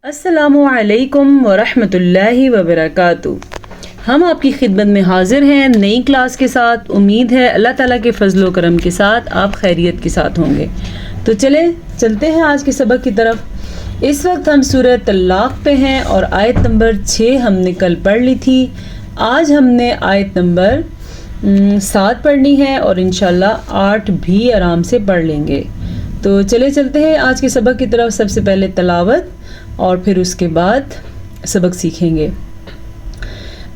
السلام علیکم ورحمۃ اللہ وبرکاتہ۔ ہم آپ کی خدمت میں حاضر ہیں نئی کلاس کے ساتھ۔ امید ہے اللہ تعالیٰ کے فضل و کرم کے ساتھ آپ خیریت کے ساتھ ہوں گے۔ تو چلتے ہیں آج کے سبق کی طرف۔ اس وقت ہم سورہ طلاق پہ ہیں اور آیت نمبر 6 ہم نے کل پڑھ لی تھی۔ آج ہم نے آیت نمبر 7 پڑھنی ہے اور انشاءاللہ 8 بھی آرام سے پڑھ لیں گے۔ تو چلتے ہیں آج کے سبق کی طرف۔ سب سے پہلے تلاوت اور پھر اس کے بعد سبق سیکھیں گے۔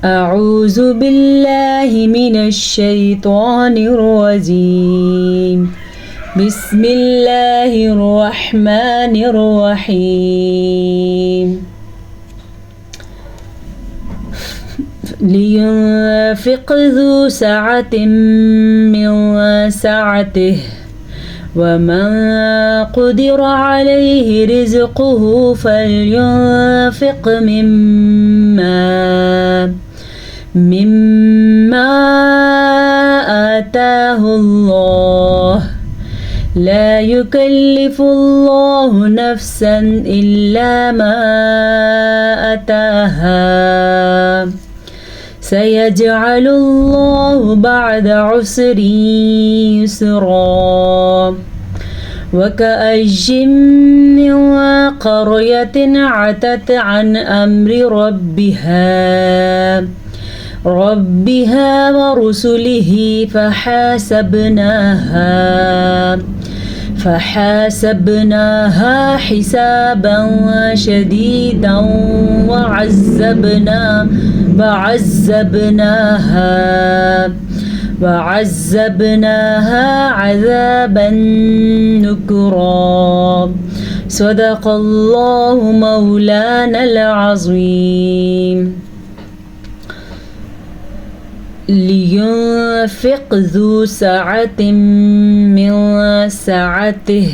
اعوذ باللہ من الشیطان الرجیم، بسم اللہ الرحمن الرحیم۔ لینفق ذو سعۃ من سعتہ ومن قدر عليه رزقه فلينفق مما آتاه الله لا يكلف الله نفسا إلا ما آتاها سيجعل الله بعد عسر يسرا وكأي من قرية عتت عن أمر ربها ورسله فحاسبناها حسابا شديدا وعذبناها عذابا نكرا صدق الله مولانا العظيم۔ لينفق ذو سعة من سعته۔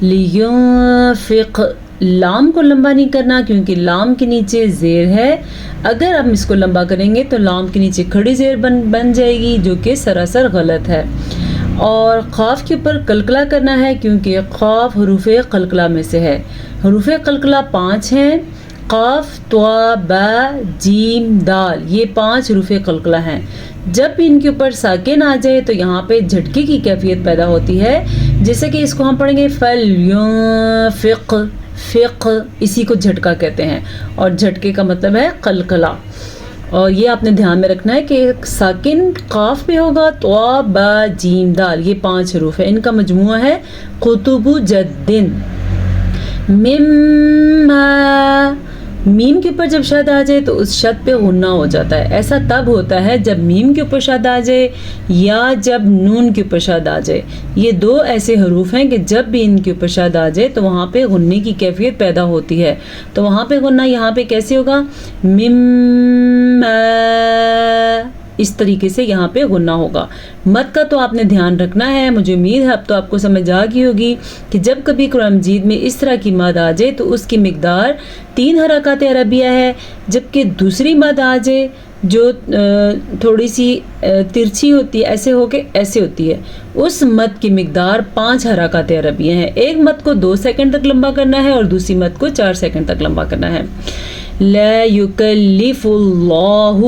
لینفق، لام کو لمبا نہیں کرنا کیونکہ لام کے نیچے زیر ہے۔ اگر ہم اس کو لمبا کریں گے تو لام کے نیچے کھڑی زیر بن جائے گی، جو کہ سراسر غلط ہے۔ اور قاف کے اوپر قلقلہ کرنا ہے کیونکہ قاف حروف قلقلہ میں سے ہے۔ حروف قلقلہ 5 ہیں، قاف، طا، با، جیم، دال، یہ 5 حروف قلقلہ ہیں۔ جب بھی ان کے اوپر ساکن آ جائے تو یہاں پہ جھٹکے کی کیفیت پیدا ہوتی ہے، جیسے کہ اس کو ہم پڑھیں گے فَلْيُنْفِقْ، فق اسی کو جھٹکا کہتے ہیں اور جھٹکے کا مطلب ہے قلقلہ۔ اور یہ آپ نے دھیان میں رکھنا ہے کہ ساکن قاف پہ ہوگا، طا، با، جیم، دال، یہ 5 حروف ہیں، ان کا مجموعہ ہے قطب جدن۔ مما، میم کے اوپر جب شد آ جائے تو اس شد پہ غنہ ہو جاتا ہے۔ ایسا تب ہوتا ہے جب میم کے اوپر شد آ جائے یا جب نون کے اوپر شد آ جائے۔ یہ 2 ایسے حروف ہیں کہ جب بھی ان کے اوپر شد آ جائے تو وہاں پہ غنے کی کیفیت پیدا ہوتی ہے۔ تو وہاں پہ غنہ یہاں پہ کیسے ہوگا؟ مما، اس طریقے سے یہاں پہ غنہ ہوگا۔ مد کا تو آپ نے دھیان رکھنا ہے۔ مجھے امید ہے اب تو آپ کو سمجھ آ گئی ہوگی کہ جب کبھی قرآن مجید میں اس طرح کی مد آ جائے تو اس کی مقدار 3 حرکات عربیہ ہے، جبکہ دوسری مد آ جائے جو تھوڑی سی ترچھی ہوتی ہے، ایسے ہو کے ایسے ہوتی ہے، اس مد کی مقدار 5 حرکات عربیہ ہیں۔ ایک مد کو 2 سیکنڈ تک لمبا کرنا ہے اور دوسری مد کو 4 سیکنڈ تک لمبا کرنا ہے۔ لا یکلف اللہ،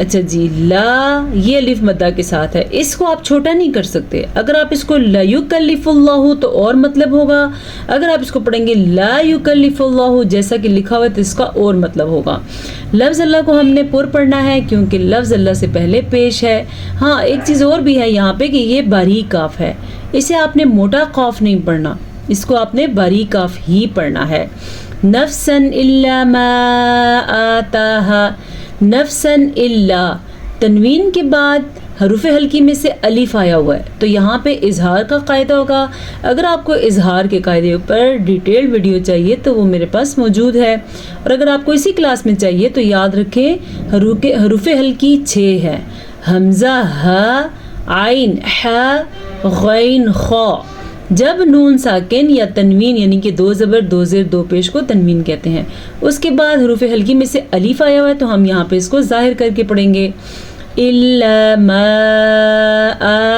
اچھا جی، لا یہ الف مدہ کے ساتھ ہے، اس کو آپ چھوٹا نہیں کر سکتے۔ اگر آپ اس کو لا یکلف اللہ تو اور مطلب ہوگا، اگر آپ اس کو پڑھیں گے لا یکلف اللہ جیسا کہ لکھا ہوا ہے تو اس کا اور مطلب ہوگا۔ لفظ اللہ کو ہم نے پر پڑھنا ہے کیونکہ لفظ اللہ سے پہلے پیش ہے۔ ہاں ایک چیز اور بھی ہے یہاں پہ کہ یہ باریک کاف ہے، اسے آپ نے موٹا قاف نہیں پڑھنا، اس کو آپ نے باریک کاف ہی پڑھنا ہے۔ نفسا الا ما آتاها، نفسن الا، تنوین کے بعد حروف حلقی میں سے الف آیا ہوا ہے تو یہاں پہ اظہار کا قاعدہ ہوگا۔ اگر آپ کو اظہار کے قاعدے پر ڈیٹیل ویڈیو چاہیے تو وہ میرے پاس موجود ہے، اور اگر آپ کو اسی کلاس میں چاہیے تو یاد رکھیں حروف حلقی 6 ہے، حمزہ، ہا، عین، حا، غین، خا۔ جب نون ساکن یا تنوین یعنی کہ 2 زبر 2 زیر 2 پیش کو تنوین کہتے ہیں، اس کے بعد حروف حلقی میں سے الف آیا ہوا ہے تو ہم یہاں پہ اس کو ظاہر کر کے پڑھیں گے، الا ما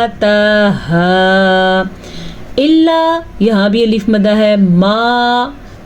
آتاها، الا یہاں بھی الف مدہ ہے، ما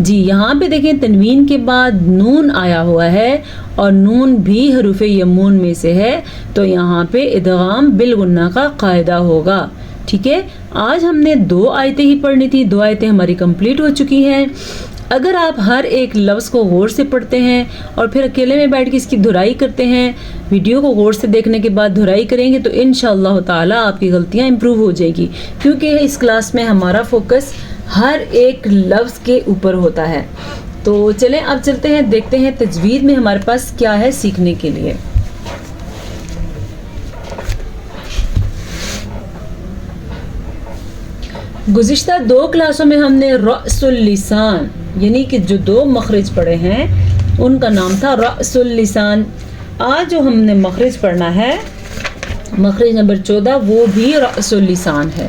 جی یہاں پہ دیکھیں تنوین کے بعد نون آیا ہوا ہے اور نون بھی حروف یمون میں سے ہے، تو یہاں پہ ادغام بالغنہ کا قاعدہ ہوگا. ٹھیک ہے، آج ہم نے 2 آیتیں ہی پڑھنی تھی، 2 آیتیں ہماری کمپلیٹ ہو چکی ہیں. اگر آپ ہر ایک لفظ کو غور سے پڑھتے ہیں اور پھر اکیلے میں بیٹھ کے اس کی دہرائی کرتے ہیں، ویڈیو کو غور سے دیکھنے کے بعد دہرائی کریں گے تو انشاءاللہ تعالی آپ کی غلطیاں امپروو ہو جائیں گی، کیونکہ اس کلاس میں ہمارا فوکس ہر ایک لفظ کے اوپر ہوتا ہے. تو چلیں اب چلتے ہیں، دیکھتے ہیں تجوید میں ہمارے پاس کیا ہے سیکھنے کے لیے. گزشتہ 2 کلاسوں میں ہم نے رأس اللسان یعنی کہ جو 2 مخرج پڑھے ہیں ان کا نام تھا رأس اللسان. آج جو ہم نے مخرج پڑھنا ہے مخرج نمبر 14 وہ بھی رأس اللسان ہے.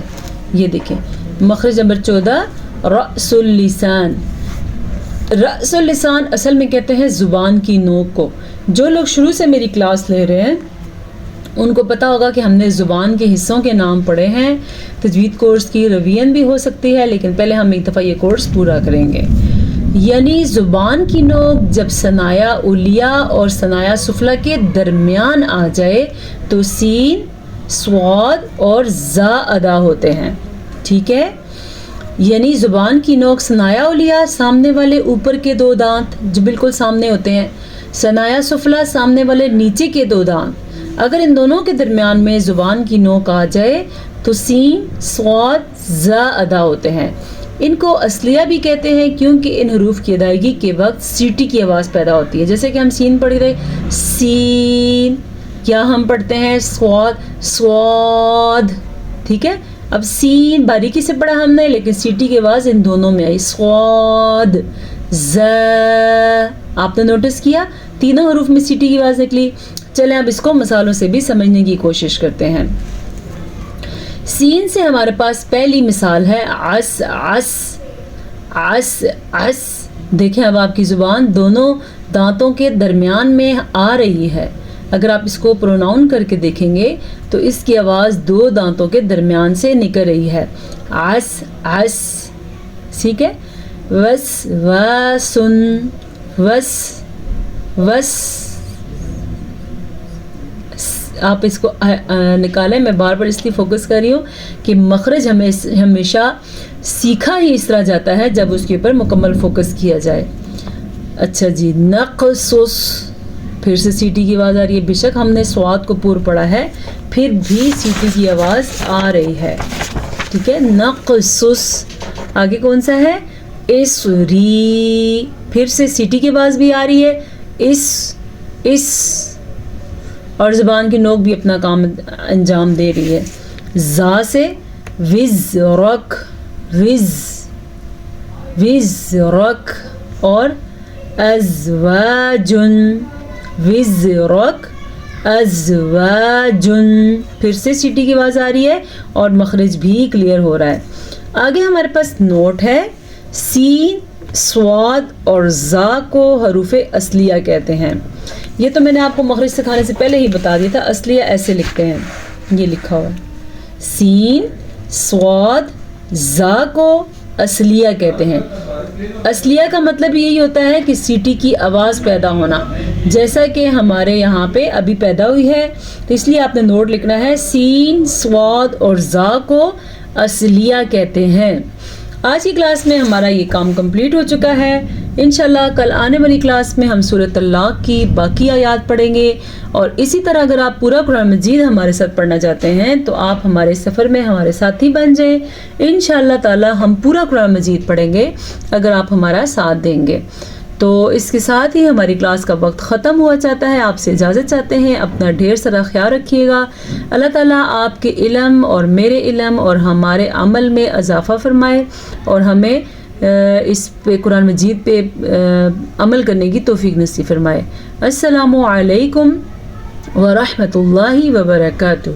یہ دیکھیں مخرج نمبر 14 رأس اللسان. رأس اللسان اصل میں کہتے ہیں زبان کی نوک کو. جو لوگ شروع سے میری کلاس لے رہے ہیں ان کو پتا ہوگا کہ ہم نے زبان کے حصوں کے نام پڑھے ہیں. تجوید کورس کی ریویژن بھی ہو سکتی ہے، لیکن پہلے ہم ایک دفعہ یہ کورس پورا کریں گے. یعنی زبان کی نوک جب ثنایا علیہ اور ثنایا سفلی کے درمیان آ جائے تو سین، صاد اور زا ادا ہوتے ہیں. ٹھیک ہے، یعنی زبان کی نوک ثنایا علیہ سامنے والے اوپر کے 2 دانت جو بالکل سامنے ہوتے ہیں، ثنایا سفلی سامنے والے نیچے کے 2 دانت. اگر ان دونوں کے درمیان میں زبان کی نوک آ جائے تو سین، صاد، زا ادا ہوتے ہیں. ان کو اصلیہ بھی کہتے ہیں کیونکہ ان حروف کی ادائیگی کے وقت سیٹی کی آواز پیدا ہوتی ہے. جیسے کہ ہم سین پڑھ رہے سین، کیا ہم پڑھتے ہیں صاد، صاد. ٹھیک ہے، اب سین باریکی سے پڑھا ہم نے لیکن سیٹی کی آواز ان دونوں میں آئی، صاد، زا. آپ نے نوٹس کیا تینوں حروف میں سیٹی کی آواز نکلی. چلیں اب اس کو مثالوں سے بھی سمجھنے کی کوشش کرتے ہیں. سین سے ہمارے پاس پہلی مثال ہے عس، عس، عس، عس. دیکھیں اب آپ کی زبان دونوں دانتوں کے درمیان میں آ رہی ہے. اگر آپ اس کو پروناؤن کر کے دیکھیں گے تو اس کی آواز 2 دانتوں کے درمیان سے نکل رہی ہے، عس، عس. ٹھیک ہے، وس، واسن، وس، وس. آپ اس کو نکالیں. میں بار بار اس لیے فوکس کر رہی ہوں کہ مخرج ہمیشہ سیکھا ہی اس طرح جاتا ہے جب اس کے اوپر مکمل فوکس کیا جائے. اچھا جی، نقصص، پھر سے سیٹی کی آواز آ رہی ہے. بے شک ہم نے سواد کو پور پڑھا ہے پھر بھی سیٹی کی آواز آ رہی ہے. ٹھیک ہے، نقصص. آگے کون سا ہے؟ اسری، پھر سے سیٹی کی آواز بھی آ رہی ہے، اس. اور زبان کی نوک بھی اپنا کام انجام دے رہی ہے. زا سے وزرک، وز، وزرک. اور ازواجن، وزرک، ازواجن. پھر سے سیٹی کی آواز آ رہی ہے اور مخرج بھی کلیئر ہو رہا ہے. آگے ہمارے پاس نوٹ ہے. سین، صاد اور زا کو حروف اصلیہ کہتے ہیں. یہ تو میں نے آپ کو مخرج سکھانے سے پہلے ہی بتا دیا تھا. اصلیہ ایسے لکھتے ہیں، یہ لکھا ہوا سین، صاد، زا کو اصلیہ کہتے ہیں. اصلیہ کا مطلب یہی ہوتا ہے کہ سیٹی کی آواز پیدا ہونا، جیسا کہ ہمارے یہاں پہ ابھی پیدا ہوئی ہے. تو اس لیے آپ نے نوٹ لکھنا ہے سین، صاد اور زا کو اصلیہ کہتے ہیں. آج کی کلاس میں ہمارا یہ کام کمپلیٹ ہو چکا ہے. انشاءاللہ کل آنے والی کلاس میں ہم سورۃ طلاق کی باقی آیات پڑھیں گے. اور اسی طرح اگر آپ پورا قرآن مجید ہمارے ساتھ پڑھنا چاہتے ہیں تو آپ ہمارے سفر میں ہمارے ساتھی بن جائیں. انشاءاللہ تعالی ہم پورا قرآن مجید پڑھیں گے اگر آپ ہمارا ساتھ دیں گے. تو اس کے ساتھ ہی ہماری کلاس کا وقت ختم ہوا چاہتا ہے. آپ سے اجازت چاہتے ہیں. اپنا ڈھیر سارا خیال رکھیے گا. اللہ تعالیٰ آپ کے علم اور میرے علم اور ہمارے عمل میں اضافہ فرمائے اور ہمیں اس پہ قرآن مجید پہ عمل کرنے کی توفیق نصیب فرمائے. السلام علیکم ورحمۃ اللہ وبرکاتہ.